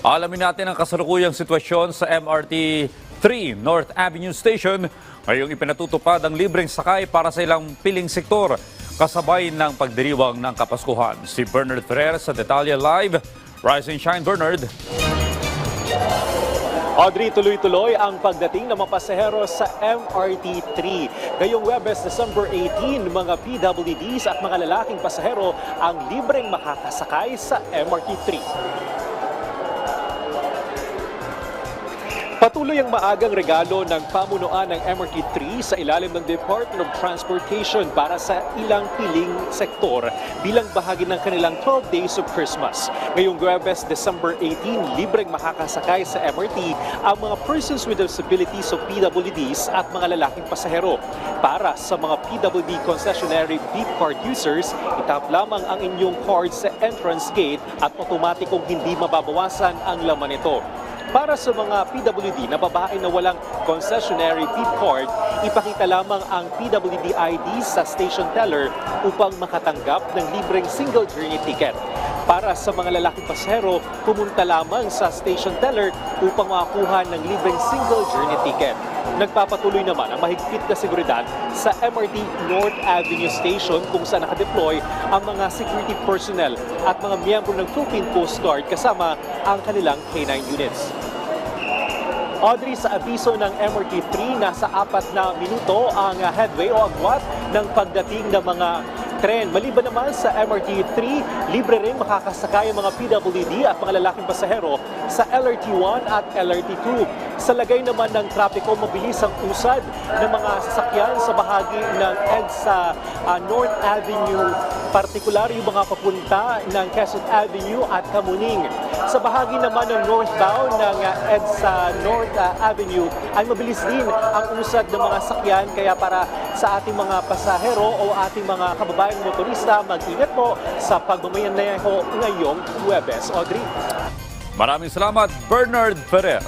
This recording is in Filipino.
Alamin natin ang kasalukuyang sitwasyon sa MRT 3 North Avenue Station. Ngayong ipinatutupad ang libreng sakay para sa ilang piling sektor kasabay ng pagdiriwang ng Kapaskuhan. Si Bernard Ferrer sa Detalye Live. Rise and shine, Bernard. Audrey, tuloy-tuloy ang pagdating ng mga pasahero sa MRT 3. Ngayong Huwebes, December 18, mga PWDs at mga lalaking pasahero ang libreng makakasakay sa MRT 3. Patuloy ang maagang regalo ng pamunuan ng MRT 3 sa ilalim ng Department of Transportation para sa ilang piling sektor bilang bahagi ng kanilang 12 Days of Christmas. Ngayong Huwebes, December 18, libreng makakasakay sa MRT ang mga persons with disabilities o PWDs at mga lalaking pasahero. Para sa mga PWD concessionary beep card users, itap lamang ang inyong card sa entrance gate at otomatikong hindi mababawasan ang laman nito. Para sa mga PWD na babae na walang concessionary beep card, ipakita lamang ang PWD ID sa station teller upang makatanggap ng libreng single journey ticket. Para sa mga lalaking pasahero, pumunta lamang sa station teller upang makakuha ng libreng single journey ticket. Nagpapatuloy naman ang mahigpit na seguridad sa MRT North Avenue Station kung saan nakadeploy ang mga security personnel at mga miyembro ng Philippine Coast Guard kasama ang kanilang K9 units. Audrey, sa abiso ng MRT 3, nasa 4 na minuto ang headway o agwat ng pagdating ng mga tren. Maliban naman sa MRT 3, libre rin makakasakay ang mga PWD at mga lalaking pasahero sa LRT 1 at LRT 2. Sa lagay naman ng trapiko, mabilis ang usad ng mga sasakyan sa bahagi ng EDSA North Avenue, partikular yung mga papunta ng Quezon Avenue at Kamuning. Sa bahagi naman ng northbound ng EDSA North Avenue ay mabilis din ang usad ng mga sakyan, kaya para sa ating mga pasahero o ating mga kababayang motorista, mag-ingat po sa pagmamaneho ngayong Huwebes. Audrey? Maraming salamat, Bernard Ferrer.